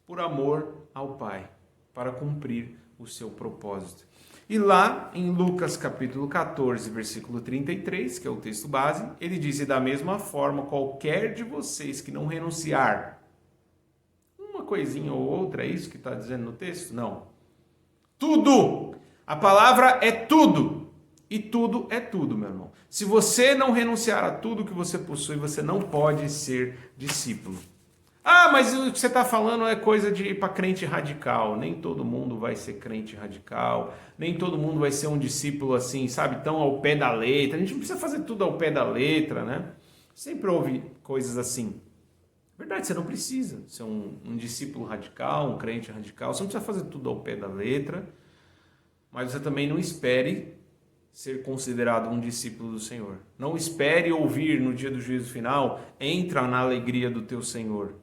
por amor ao Pai, para cumprir o seu propósito. E lá em Lucas capítulo 14, versículo 33, que é o texto base, ele diz, e da mesma forma, qualquer de vocês que não renunciar, uma coisinha ou outra, é isso que está dizendo no texto? Não. Tudo! A palavra é tudo. E tudo é tudo, meu irmão. Se você não renunciar a tudo que você possui, você não pode ser discípulo. Mas o que você está falando é coisa de ir para crente radical. Nem todo mundo vai ser crente radical. Nem todo mundo vai ser um discípulo assim, sabe, tão ao pé da letra. A gente não precisa fazer tudo ao pé da letra, né? Sempre ouve coisas assim. Verdade, você não precisa ser um discípulo radical, um crente radical. Você não precisa fazer tudo ao pé da letra. Mas você também não espere ser considerado um discípulo do Senhor. Não espere ouvir no dia do juízo final, entra na alegria do teu Senhor.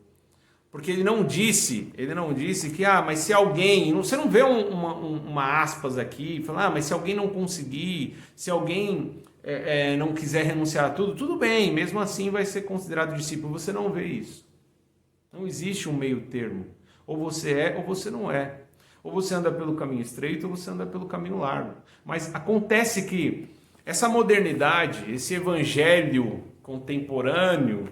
Porque ele não disse que, mas se alguém, você não vê uma aspas aqui, fala, mas se alguém não conseguir, se alguém não quiser renunciar a tudo bem, mesmo assim vai ser considerado discípulo. Você não vê isso. Não existe um meio termo. Ou você é ou você não é. Ou você anda pelo caminho estreito ou você anda pelo caminho largo. Mas acontece que essa modernidade, esse evangelho contemporâneo,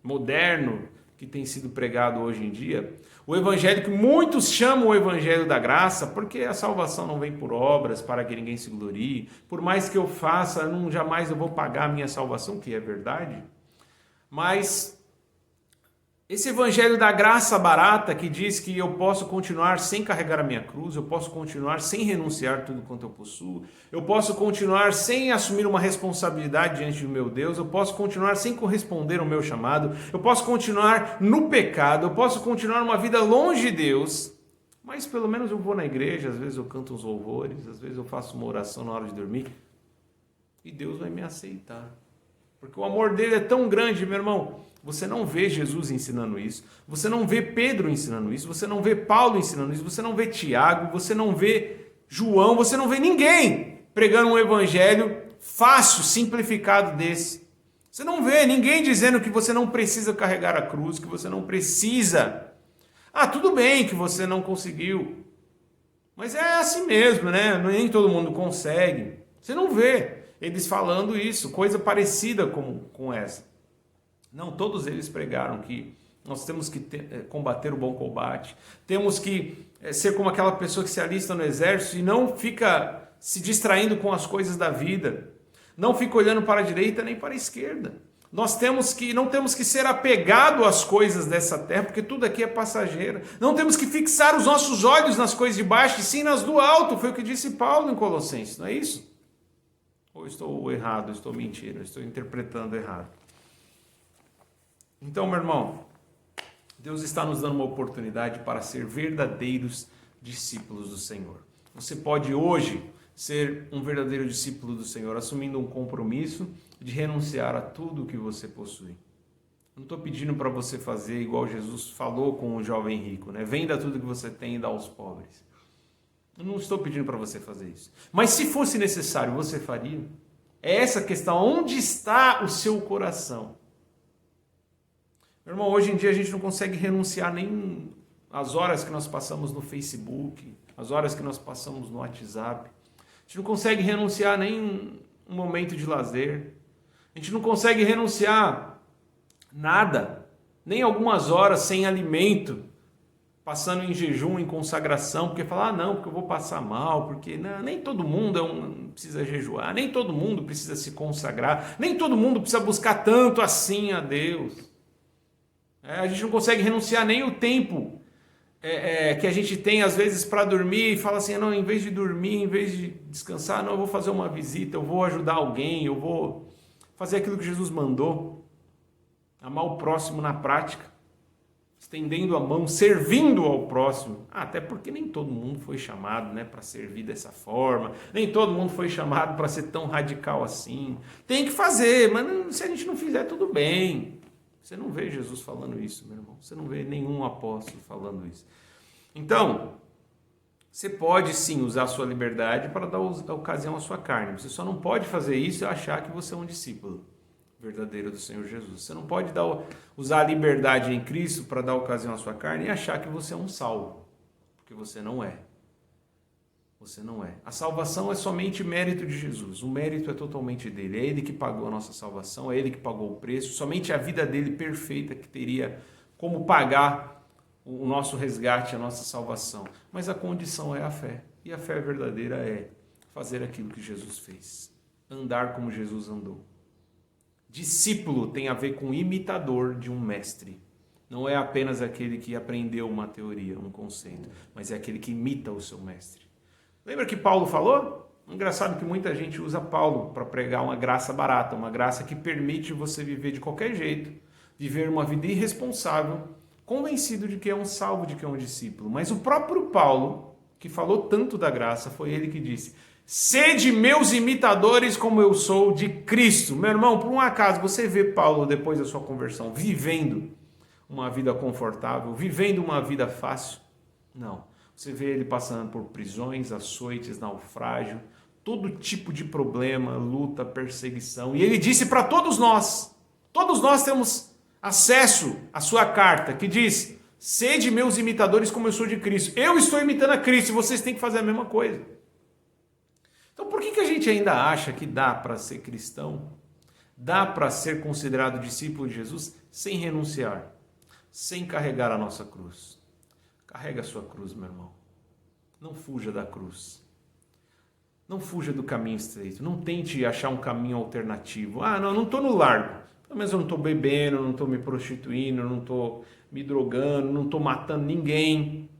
moderno, que tem sido pregado hoje em dia, O evangelho que muitos chamam o evangelho da graça, porque a salvação não vem por obras para que ninguém se glorie. Por mais que eu faça, jamais eu vou pagar a minha salvação, que é verdade. Mas esse evangelho da graça barata que diz que eu posso continuar sem carregar a minha cruz, eu posso continuar sem renunciar tudo quanto eu possuo, eu posso continuar sem assumir uma responsabilidade diante do meu Deus, eu posso continuar sem corresponder ao meu chamado, eu posso continuar no pecado, eu posso continuar uma vida longe de Deus, mas pelo menos eu vou na igreja, às vezes eu canto uns louvores, às vezes eu faço uma oração na hora de dormir e Deus vai me aceitar. Porque o amor dele é tão grande, meu irmão. Você não vê Jesus ensinando isso. Você não vê Pedro ensinando isso. Você não vê Paulo ensinando isso. Você não vê Tiago. Você não vê João. Você não vê ninguém pregando um evangelho fácil, simplificado desse. Você não vê ninguém dizendo que você não precisa carregar a cruz, que você não precisa. Ah, tudo bem que você não conseguiu. Mas é assim mesmo, né? Nem todo mundo consegue. Você não vê eles falando isso, coisa parecida com essa. Não, todos eles pregaram que nós temos que combater o bom combate, temos que ser como aquela pessoa que se alista no exército e não fica se distraindo com as coisas da vida, não fica olhando para a direita nem para a esquerda. Nós não temos que ser apegado às coisas dessa terra, porque tudo aqui é passageiro. Não temos que fixar os nossos olhos nas coisas de baixo, e sim nas do alto, foi o que disse Paulo em Colossenses, não é isso? Ou estou errado, estou mentindo, estou interpretando errado. Então, meu irmão, Deus está nos dando uma oportunidade para ser verdadeiros discípulos do Senhor. Você pode hoje ser um verdadeiro discípulo do Senhor, assumindo um compromisso de renunciar a tudo que você possui. Não estou pedindo para você fazer igual Jesus falou com o jovem rico, né? Venda tudo que você tem e dá aos pobres. Eu não estou pedindo para você fazer isso. Mas se fosse necessário, você faria? É essa a questão. Onde está o seu coração? Meu irmão, hoje em dia a gente não consegue renunciar nem às horas que nós passamos no Facebook, às horas que nós passamos no WhatsApp. A gente não consegue renunciar nem um momento de lazer. A gente não consegue renunciar nada, nem algumas horas sem alimento, passando em jejum, em consagração, porque falar, não, porque eu vou passar mal, porque não, nem todo mundo precisa jejuar, nem todo mundo precisa se consagrar, nem todo mundo precisa buscar tanto assim a Deus. A gente não consegue renunciar nem o tempo que a gente tem às vezes para dormir e fala assim, não, em vez de dormir, em vez de descansar, não, eu vou fazer uma visita, eu vou ajudar alguém, eu vou fazer aquilo que Jesus mandou, amar o próximo na prática. Estendendo a mão, servindo ao próximo. Até porque nem todo mundo foi chamado, né, para servir dessa forma. Nem todo mundo foi chamado para ser tão radical assim. Tem que fazer, mas se a gente não fizer, tudo bem. Você não vê Jesus falando isso, meu irmão. Você não vê nenhum apóstolo falando isso. Então, você pode sim usar a sua liberdade para dar ocasião à sua carne. Você só não pode fazer isso e achar que você é um discípulo verdadeiro do Senhor Jesus. Você não pode usar a liberdade em Cristo para dar ocasião à sua carne e achar que você é um salvo, porque você não é. Você não é. A salvação é somente mérito de Jesus. O mérito é totalmente dele. É ele que pagou a nossa salvação, é ele que pagou o preço. Somente a vida dele perfeita que teria como pagar o nosso resgate, a nossa salvação. Mas a condição é a fé. E a fé verdadeira é fazer aquilo que Jesus fez. Andar como Jesus andou. Discípulo tem a ver com imitador de um mestre. Não é apenas aquele que aprendeu uma teoria, um conceito, mas é aquele que imita o seu mestre. Lembra que Paulo falou? Engraçado que muita gente usa Paulo para pregar uma graça barata, uma graça que permite você viver de qualquer jeito, viver uma vida irresponsável, convencido de que é um salvo, de que é um discípulo. Mas o próprio Paulo, que falou tanto da graça, foi ele que disse: sede meus imitadores como eu sou de Cristo. Meu irmão, por um acaso você vê Paulo depois da sua conversão vivendo uma vida confortável, vivendo uma vida fácil? Não. Você vê ele passando por prisões, açoites, naufrágio, todo tipo de problema, luta, perseguição. E ele disse para todos nós temos acesso à sua carta que diz: sede meus imitadores como eu sou de Cristo. Eu estou imitando a Cristo e vocês têm que fazer a mesma coisa. Então por que a gente ainda acha que dá para ser cristão, dá para ser considerado discípulo de Jesus sem renunciar, sem carregar a nossa cruz? Carrega a sua cruz, meu irmão. Não fuja da cruz. Não fuja do caminho estreito. Não tente achar um caminho alternativo. Ah, não estou no largo. Pelo menos eu não estou bebendo, não estou me prostituindo, não estou me drogando, não estou matando ninguém.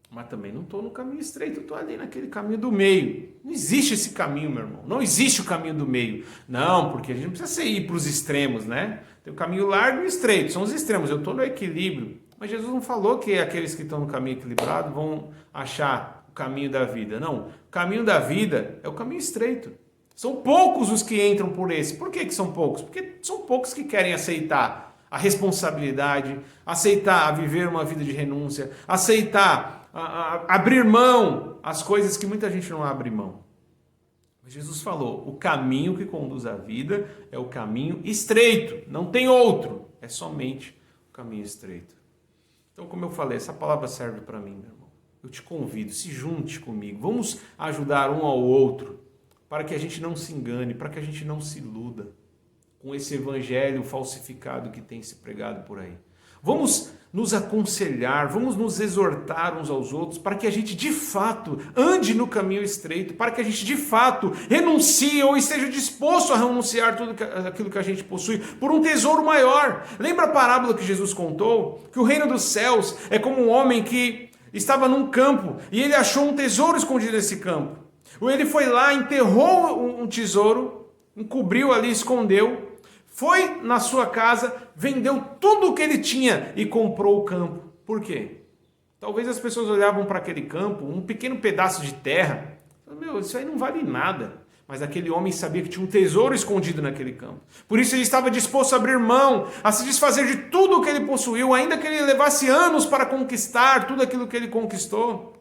Mas também não estou no caminho estreito, eu estou ali naquele caminho do meio. Não existe esse caminho, meu irmão. Não existe o caminho do meio. Não, porque a gente não precisa ir para os extremos, né? Tem o caminho largo e estreito, são os extremos. Eu estou no equilíbrio. Mas Jesus não falou que aqueles que estão no caminho equilibrado vão achar o caminho da vida. Não, o caminho da vida é o caminho estreito. São poucos os que entram por esse. Por que são poucos? Porque são poucos que querem aceitar a responsabilidade, aceitar viver uma vida de renúncia, aceitar abrir mão às coisas que muita gente não abre mão. Mas Jesus falou, o caminho que conduz à vida é o caminho estreito, não tem outro, é somente o caminho estreito. Então, como eu falei, essa palavra serve para mim, meu irmão. Eu te convido, se junte comigo, vamos ajudar um ao outro, para que a gente não se engane, para que a gente não se iluda com esse evangelho falsificado que tem se pregado por aí. Vamos nos aconselhar, vamos nos exortar uns aos outros para que a gente de fato ande no caminho estreito, para que a gente de fato renuncie ou esteja disposto a renunciar tudo aquilo que a gente possui por um tesouro maior. Lembra a parábola que Jesus contou? Que o reino dos céus é como um homem que estava num campo e ele achou um tesouro escondido nesse campo. Ou ele foi lá, enterrou um tesouro, encobriu ali, escondeu, foi na sua casa, vendeu tudo o que ele tinha e comprou o campo. Por quê? Talvez as pessoas olhavam para aquele campo, um pequeno pedaço de terra, meu, isso aí não vale nada. Mas aquele homem sabia que tinha um tesouro escondido naquele campo. Por isso ele estava disposto a abrir mão, a se desfazer de tudo o que ele possuiu, ainda que ele levasse anos para conquistar tudo aquilo que ele conquistou.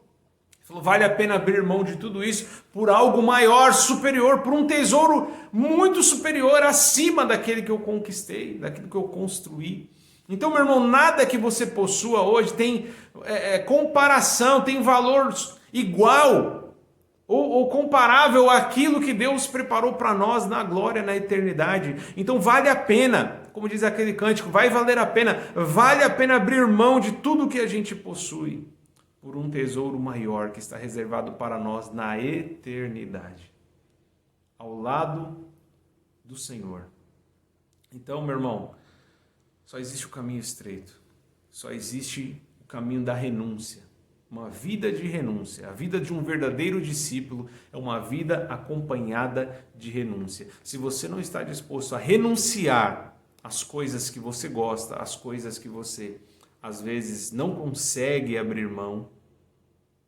Falou, vale a pena abrir mão de tudo isso por algo maior, superior, por um tesouro muito superior, acima daquele que eu conquistei, daquilo que eu construí. Então, meu irmão, nada que você possua hoje tem comparação, tem valor igual ou comparável àquilo que Deus preparou para nós na glória, na eternidade. Então, vale a pena, como diz aquele cântico, vai valer a pena, vale a pena abrir mão de tudo que a gente possui por um tesouro maior que está reservado para nós na eternidade, ao lado do Senhor. Então, meu irmão, só existe o caminho estreito, só existe o caminho da renúncia, uma vida de renúncia. A vida de um verdadeiro discípulo é uma vida acompanhada de renúncia. Se você não está disposto a renunciar às coisas que você gosta, às coisas que você às vezes não consegue abrir mão.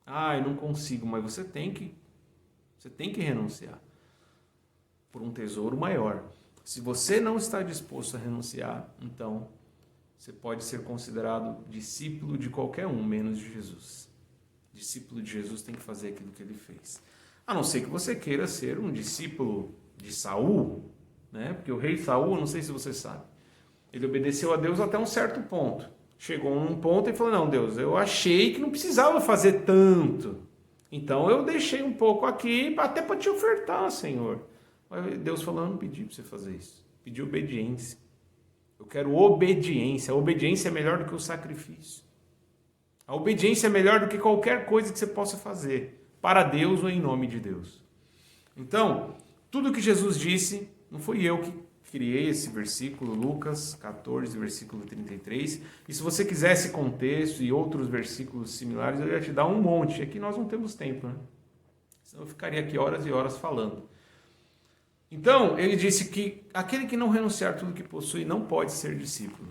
Eu não consigo, mas você tem que renunciar por um tesouro maior. Se você não está disposto a renunciar, então você pode ser considerado discípulo de qualquer um, menos de Jesus. Discípulo de Jesus tem que fazer aquilo que ele fez. A não ser que você queira ser um discípulo de Saul, né? Porque o rei Saul, não sei se você sabe, ele obedeceu a Deus até um certo ponto. Chegou num ponto e falou, não, Deus, eu achei que não precisava fazer tanto. Então eu deixei um pouco aqui até para te ofertar, Senhor. Mas Deus falou, não pedi para você fazer isso. Pedi obediência. Eu quero obediência. A obediência é melhor do que o sacrifício. A obediência é melhor do que qualquer coisa que você possa fazer para Deus ou em nome de Deus. Então, tudo que Jesus disse, não fui eu que criei esse versículo, Lucas 14, versículo 33. E se você quiser esse contexto e outros versículos similares, eu ia te dar um monte. Aqui nós não temos tempo, né? Senão eu ficaria aqui horas e horas falando. Então, ele disse que aquele que não renunciar tudo que possui não pode ser discípulo.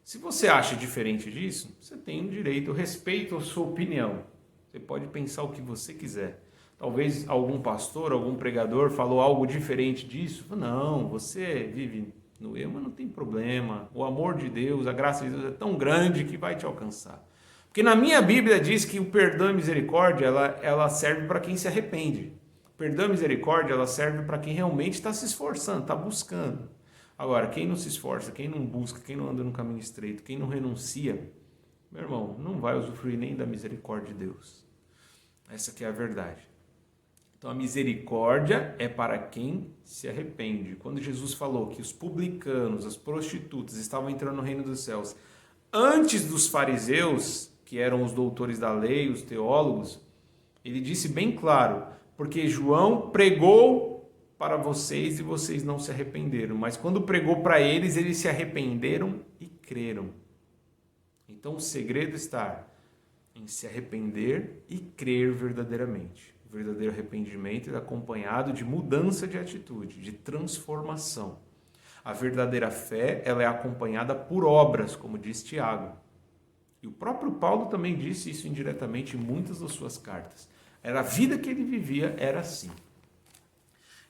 Se você acha diferente disso, você tem o direito, eu respeito a sua opinião. Você pode pensar o que você quiser. Talvez algum pastor, algum pregador falou algo diferente disso. Não, você vive no eu, mas não tem problema. O amor de Deus, a graça de Deus é tão grande que vai te alcançar. Porque na minha Bíblia diz que o perdão e misericórdia, ela serve para quem se arrepende. O perdão e misericórdia, ela serve para quem realmente está se esforçando, está buscando. Agora, quem não se esforça, quem não busca, quem não anda no caminho estreito, quem não renuncia, meu irmão, não vai usufruir nem da misericórdia de Deus. Essa aqui é a verdade. Então a misericórdia é para quem se arrepende. Quando Jesus falou que os publicanos, as prostitutas estavam entrando no reino dos céus antes dos fariseus, que eram os doutores da lei, os teólogos, ele disse bem claro, porque João pregou para vocês e vocês não se arrependeram, mas quando pregou para eles, eles se arrependeram e creram. Então o segredo está em se arrepender e crer verdadeiramente. O verdadeiro arrependimento é acompanhado de mudança de atitude, de transformação. A verdadeira fé, ela é acompanhada por obras, como diz Tiago. E o próprio Paulo também disse isso indiretamente em muitas das suas cartas. Era a vida que ele vivia, era assim.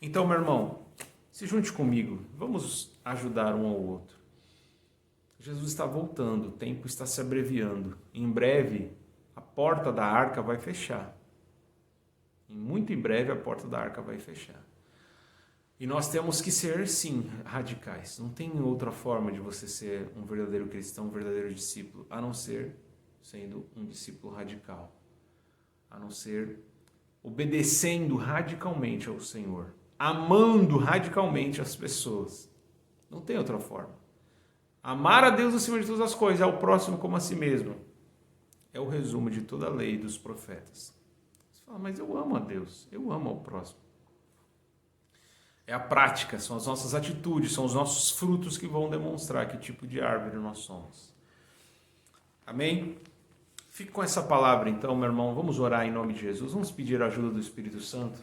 Então, meu irmão, se junte comigo, vamos ajudar um ao outro. Jesus está voltando, o tempo está se abreviando. Em breve, a porta da arca vai fechar. Muito em breve, a porta da arca vai fechar. E nós temos que ser, sim, radicais. Não tem outra forma de você ser um verdadeiro cristão, um verdadeiro discípulo, a não ser sendo um discípulo radical. A não ser obedecendo radicalmente ao Senhor, amando radicalmente as pessoas. Não tem outra forma. Amar a Deus acima de todas as coisas, ao próximo como a si mesmo. É o resumo de toda a lei dos profetas. Você fala, mas eu amo a Deus, eu amo ao próximo. É a prática, são as nossas atitudes, são os nossos frutos que vão demonstrar que tipo de árvore nós somos. Amém? Fique com essa palavra então, meu irmão. Vamos orar em nome de Jesus. Vamos pedir a ajuda do Espírito Santo.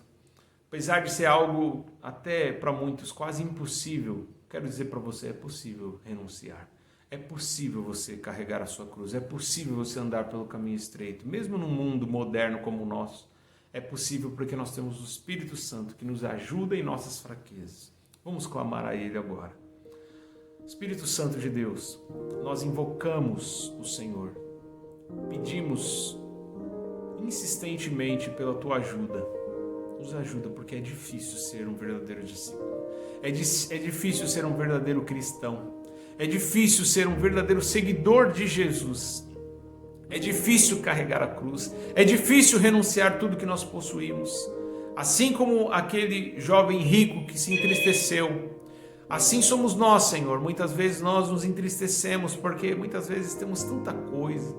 Apesar de ser algo até para muitos quase impossível, quero dizer para você, é possível renunciar. É possível você carregar a sua cruz. É possível você andar pelo caminho estreito. Mesmo num mundo moderno como o nosso, é possível porque nós temos o Espírito Santo que nos ajuda em nossas fraquezas. Vamos clamar a Ele agora. Espírito Santo de Deus, nós invocamos o Senhor. Pedimos insistentemente pela Tua ajuda. Nos ajuda porque é difícil ser um verdadeiro discípulo. É difícil ser um verdadeiro cristão. É difícil ser um verdadeiro seguidor de Jesus. É difícil carregar a cruz. É difícil renunciar tudo que nós possuímos. Assim como aquele jovem rico que se entristeceu. Assim somos nós, Senhor. Muitas vezes nós nos entristecemos porque muitas vezes temos tanta coisa.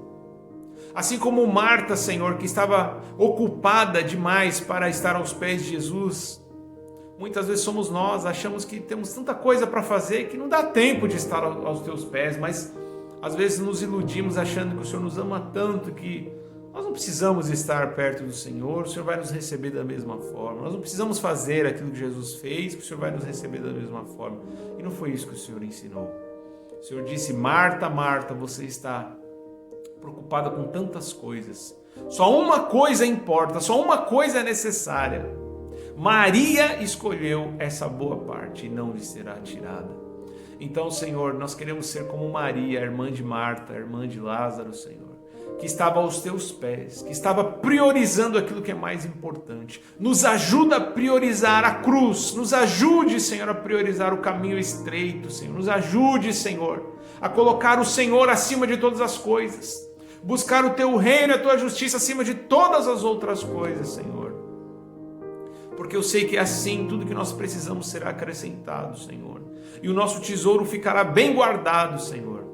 Assim como Marta, Senhor, que estava ocupada demais para estar aos pés de Jesus. Muitas vezes somos nós, achamos que temos tanta coisa para fazer que não dá tempo de estar aos teus pés, mas às vezes nos iludimos achando que o Senhor nos ama tanto que nós não precisamos estar perto do Senhor, o Senhor vai nos receber da mesma forma. Nós não precisamos fazer aquilo que Jesus fez, que o Senhor vai nos receber da mesma forma. E não foi isso que o Senhor ensinou. O Senhor disse, Marta, Marta, você está preocupada com tantas coisas. Só uma coisa importa, só uma coisa é necessária. Maria escolheu essa boa parte e não lhe será tirada. Então, Senhor, nós queremos ser como Maria, a irmã de Marta, a irmã de Lázaro, Senhor, que estava aos teus pés, que estava priorizando aquilo que é mais importante. Nos ajuda a priorizar a cruz, nos ajude, Senhor, a priorizar o caminho estreito, Senhor. Nos ajude, Senhor, a colocar o Senhor acima de todas as coisas, buscar o teu reino e a tua justiça acima de todas as outras coisas, Senhor. Porque eu sei que assim tudo que nós precisamos será acrescentado, Senhor. E o nosso tesouro ficará bem guardado, Senhor.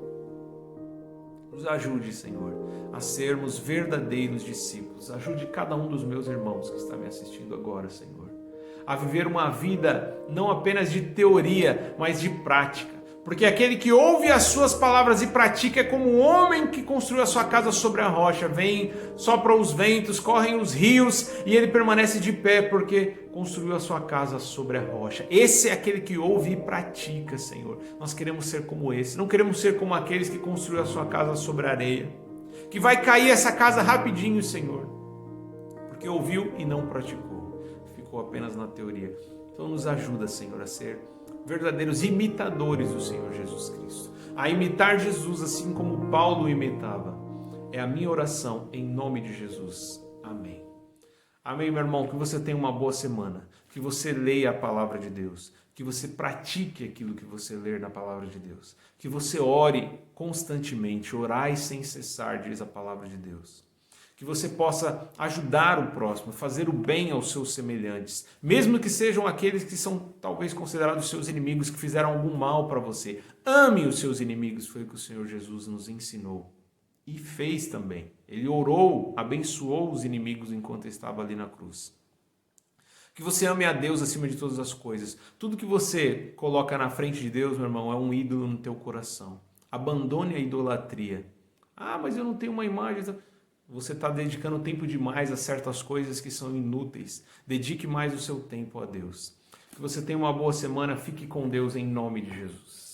Nos ajude, Senhor, a sermos verdadeiros discípulos. Ajude cada um dos meus irmãos que está me assistindo agora, Senhor, a viver uma vida não apenas de teoria, mas de prática. Porque aquele que ouve as suas palavras e pratica é como um homem que construiu a sua casa sobre a rocha. Vem, sopra os ventos, correm os rios e ele permanece de pé porque construiu a sua casa sobre a rocha. Esse é aquele que ouve e pratica, Senhor. Nós queremos ser como esse. Não queremos ser como aqueles que construíram a sua casa sobre a areia. Que vai cair essa casa rapidinho, Senhor. Porque ouviu e não praticou. Ficou apenas na teoria. Então nos ajuda, Senhor, a ser verdadeiros imitadores do Senhor Jesus Cristo. A imitar Jesus assim como Paulo imitava. É a minha oração em nome de Jesus. Amém. Amém, meu irmão. Que você tenha uma boa semana. Que você leia a palavra de Deus. Que você pratique aquilo que você lê na palavra de Deus. Que você ore constantemente. Orai sem cessar, diz a palavra de Deus. Que você possa ajudar o próximo, fazer o bem aos seus semelhantes, mesmo que sejam aqueles que são talvez considerados seus inimigos, que fizeram algum mal para você. Ame os seus inimigos, foi o que o Senhor Jesus nos ensinou. E fez também. Ele orou, abençoou os inimigos enquanto estava ali na cruz. Que você ame a Deus acima de todas as coisas. Tudo que você coloca na frente de Deus, meu irmão, é um ídolo no teu coração. Abandone a idolatria. Ah, mas eu não tenho uma imagem. Você está dedicando tempo demais a certas coisas que são inúteis. Dedique mais o seu tempo a Deus. Que você tenha uma boa semana. Fique com Deus em nome de Jesus.